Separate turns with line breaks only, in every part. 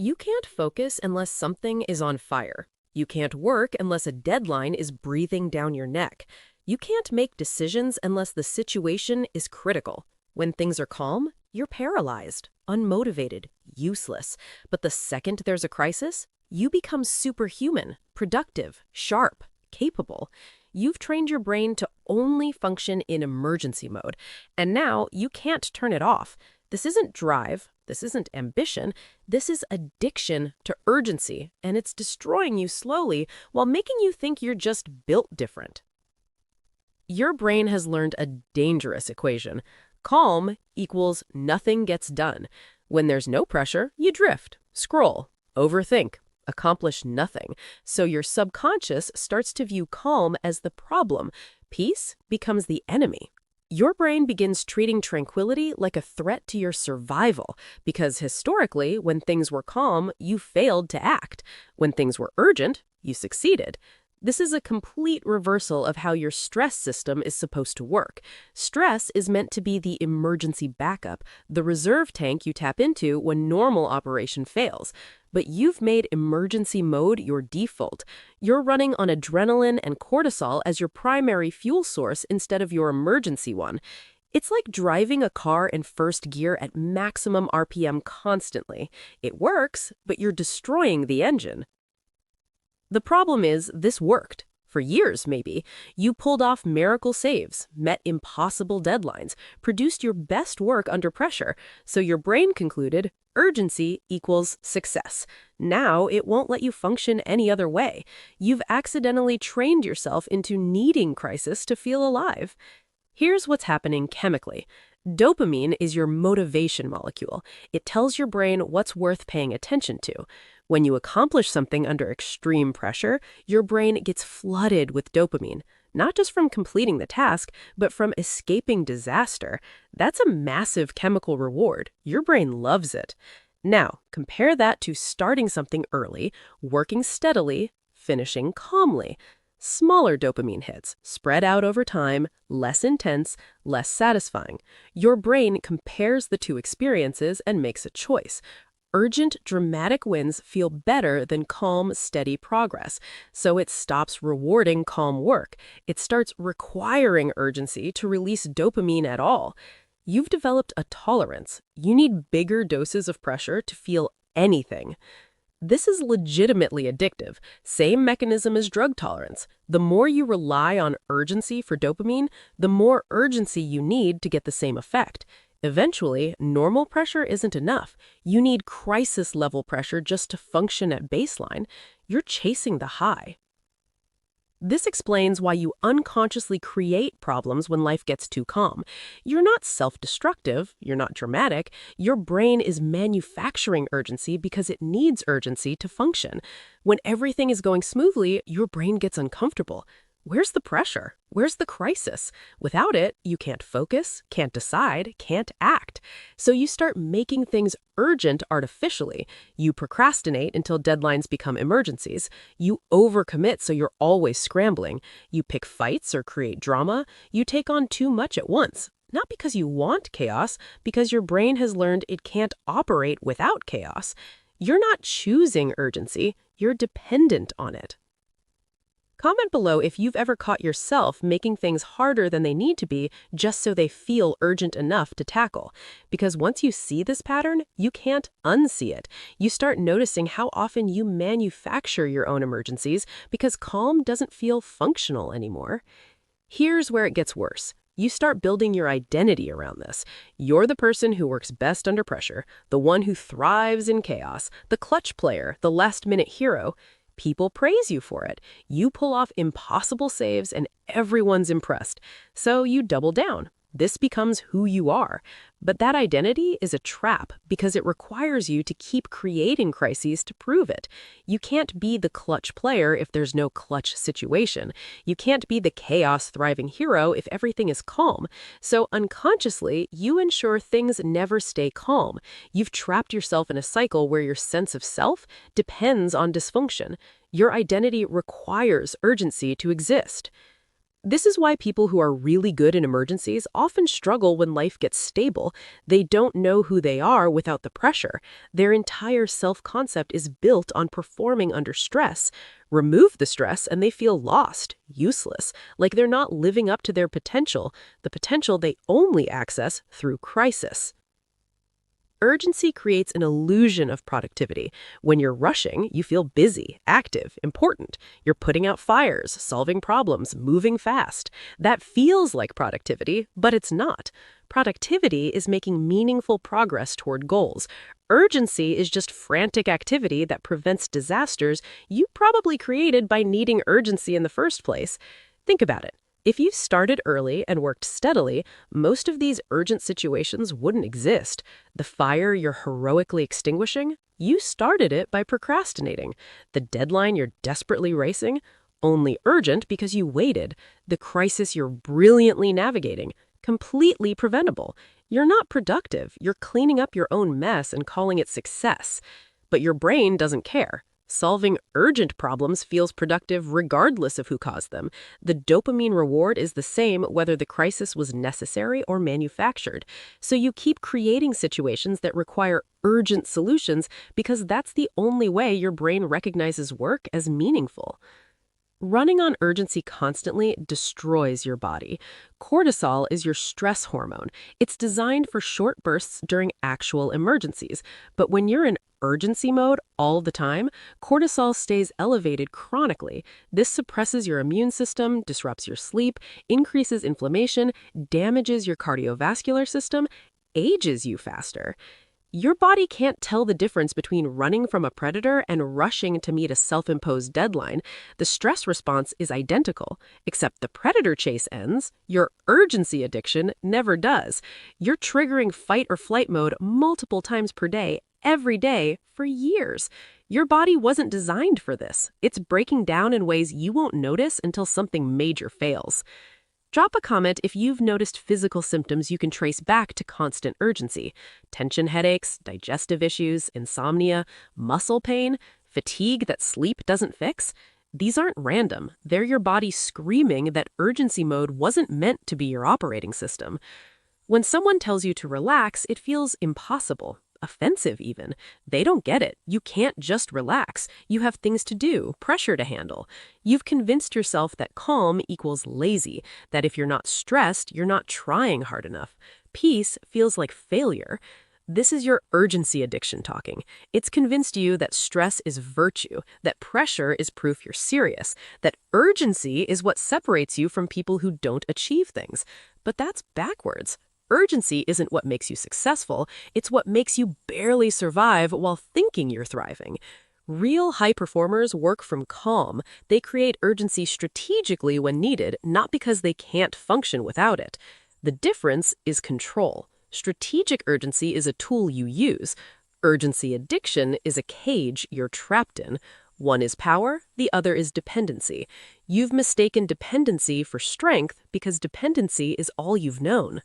You can't focus unless something is on fire. You can't work unless a deadline is breathing down your neck. You can't make decisions unless the situation is critical. When things are calm, you're paralyzed, unmotivated, useless. But the second there's a crisis, you become superhuman, productive, sharp, capable. You've trained your brain to only function in emergency mode, and now you can't turn it off. This isn't drive, this isn't ambition, this is addiction to urgency, and it's destroying you slowly while making you think you're just built different. Your brain has learned a dangerous equation. Calm equals nothing gets done. When there's no pressure, you drift, scroll, overthink, accomplish nothing. So your subconscious starts to view calm as the problem. Peace becomes the enemy. Your brain begins treating tranquility like a threat to your survival, because historically, when things were calm, you failed to act. When things were urgent, you succeeded. This is a complete reversal of how your stress system is supposed to work. Stress is meant to be the emergency backup, the reserve tank you tap into when normal operation fails. But you've made emergency mode your default. You're running on adrenaline and cortisol as your primary fuel source instead of your emergency one. It's like driving a car in first gear at maximum RPM constantly. It works, but you're destroying the engine. The problem is, this worked. For years, maybe. You pulled off miracle saves, met impossible deadlines, produced your best work under pressure, so your brain concluded urgency equals success. Now it won't let you function any other way. You've accidentally trained yourself into needing crisis to feel alive. Here's what's happening chemically. Dopamine is your motivation molecule. It tells your brain what's worth paying attention to. When you accomplish something under extreme pressure, your brain gets flooded with dopamine, not just from completing the task, but from escaping disaster. That's a massive chemical reward. Your brain loves it. Now, compare that to starting something early, working steadily, finishing calmly. Smaller dopamine hits, spread out over time, less intense, less satisfying. Your brain compares the two experiences and makes a choice. Urgent, dramatic wins feel better than calm, steady progress, so it stops rewarding calm work. It starts requiring urgency to release dopamine at all. You've developed a tolerance. You need bigger doses of pressure to feel anything. This is legitimately addictive. Same mechanism as drug tolerance. The more you rely on urgency for dopamine, the more urgency you need to get the same effect. Eventually, normal pressure isn't enough. You need crisis-level pressure just to function at baseline. You're chasing the high. This explains why you unconsciously create problems when life gets too calm. You're not self-destructive, you're not dramatic. Your brain is manufacturing urgency because it needs urgency to function. When everything is going smoothly, your brain gets uncomfortable. Where's the pressure? Where's the crisis? Without it, you can't focus, can't decide, can't act. So you start making things urgent artificially. You procrastinate until deadlines become emergencies. You overcommit so you're always scrambling. You pick fights or create drama. You take on too much at once. Not because you want chaos, because your brain has learned it can't operate without chaos. You're not choosing urgency, you're dependent on it. Comment below if you've ever caught yourself making things harder than they need to be just so they feel urgent enough to tackle. Because once you see this pattern, you can't unsee it. You start noticing how often you manufacture your own emergencies because calm doesn't feel functional anymore. Here's where it gets worse. You start building your identity around this. You're the person who works best under pressure, the one who thrives in chaos, the clutch player, the last-minute hero. People praise you for it. You pull off impossible saves and everyone's impressed. So you double down. This becomes who you are. But that identity is a trap because it requires you to keep creating crises to prove it. You can't be the clutch player if there's no clutch situation. You can't be the chaos-thriving hero if everything is calm. So unconsciously, you ensure things never stay calm. You've trapped yourself in a cycle where your sense of self depends on dysfunction. Your identity requires urgency to exist. This is why people who are really good in emergencies often struggle when life gets stable. They don't know who they are without the pressure. Their entire self-concept is built on performing under stress. Remove the stress and they feel lost, useless, like they're not living up to their potential, the potential they only access through crisis. Urgency creates an illusion of productivity. When you're rushing, you feel busy, active, important. You're putting out fires, solving problems, moving fast. That feels like productivity, but it's not. Productivity is making meaningful progress toward goals. Urgency is just frantic activity that prevents disasters you probably created by needing urgency in the first place. Think about it. If you started early and worked steadily, most of these urgent situations wouldn't exist. The fire you're heroically extinguishing, you started it by procrastinating. The deadline you're desperately racing, only urgent because you waited. The crisis you're brilliantly navigating, completely preventable. You're not productive. You're cleaning up your own mess and calling it success. But your brain doesn't care. Solving urgent problems feels productive regardless of who caused them. The dopamine reward is the same whether the crisis was necessary or manufactured. So you keep creating situations that require urgent solutions because that's the only way your brain recognizes work as meaningful. Running on urgency constantly destroys your body. Cortisol is your stress hormone. It's designed for short bursts during actual emergencies. But when you're in urgency mode all the time, cortisol stays elevated chronically. This suppresses your immune system, disrupts your sleep, increases inflammation, damages your cardiovascular system, ages you faster. Your body can't tell the difference between running from a predator and rushing to meet a self-imposed deadline. The stress response is identical, except the predator chase ends. Your urgency addiction never does. You're triggering fight or flight mode multiple times per day, every day, for years. Your body wasn't designed for this. It's breaking down in ways you won't notice until something major fails. Drop a comment if you've noticed physical symptoms you can trace back to constant urgency. Tension headaches, digestive issues, insomnia, muscle pain, fatigue that sleep doesn't fix. These aren't random. They're your body screaming that urgency mode wasn't meant to be your operating system. When someone tells you to relax, it feels impossible. Offensive even. They don't get it. You can't just relax. You have things to do, pressure to handle. You've convinced yourself that calm equals lazy, that if you're not stressed, you're not trying hard enough. Peace feels like failure. This is your urgency addiction talking. It's convinced you that stress is virtue, that pressure is proof you're serious, that urgency is what separates you from people who don't achieve things. But that's backwards. Urgency isn't what makes you successful, it's what makes you barely survive while thinking you're thriving. Real high performers work from calm. They create urgency strategically when needed, not because they can't function without it. The difference is control. Strategic urgency is a tool you use. Urgency addiction is a cage you're trapped in. One is power, the other is dependency. You've mistaken dependency for strength because dependency is all you've known.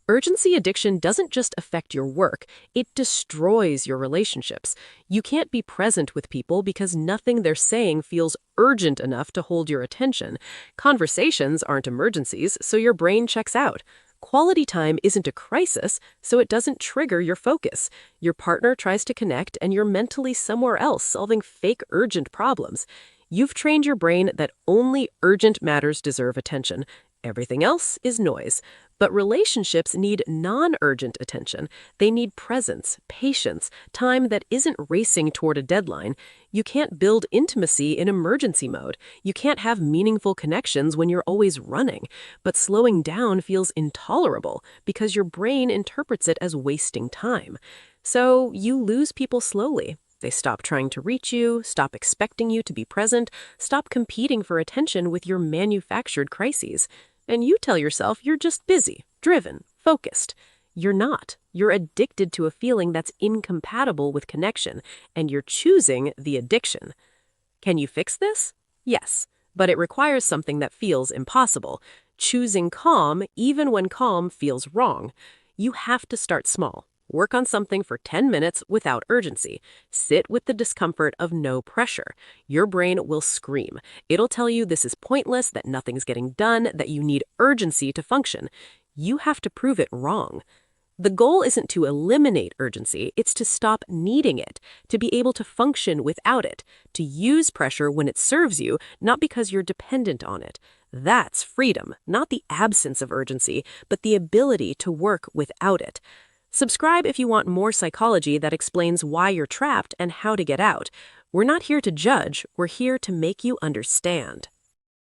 Urgency addiction doesn't just affect your work, it destroys your relationships. You can't be present with people because nothing they're saying feels urgent enough to hold your attention. Conversations aren't emergencies, so your brain checks out. Quality time isn't a crisis, so it doesn't trigger your focus. Your partner tries to connect and you're mentally somewhere else solving fake urgent problems. You've trained your brain that only urgent matters deserve attention. Everything else is noise. But relationships need non-urgent attention. They need presence, patience, time that isn't racing toward a deadline. You can't build intimacy in emergency mode. You can't have meaningful connections when you're always running. But slowing down feels intolerable because your brain interprets it as wasting time. So you lose people slowly. They stop trying to reach you, stop expecting you to be present, stop competing for attention with your manufactured crises. And you tell yourself you're just busy, driven, focused. You're not. You're addicted to a feeling that's incompatible with connection, and you're choosing the addiction. Can you fix this? Yes, but it requires something that feels impossible. Choosing calm even when calm feels wrong. You have to start small. Work on something for 10 minutes without urgency. Sit with the discomfort of no pressure. Your brain will scream. It'll tell you this is pointless, that nothing's getting done, that you need urgency to function. You have to prove it wrong. The goal isn't to eliminate urgency, it's to stop needing it, to be able to function without it, to use pressure when it serves you, not because you're dependent on it. That's freedom, not the absence of urgency, but the ability to work without it. Subscribe if you want more psychology that explains why you're trapped and how to get out. We're not here to judge, we're here to make you understand.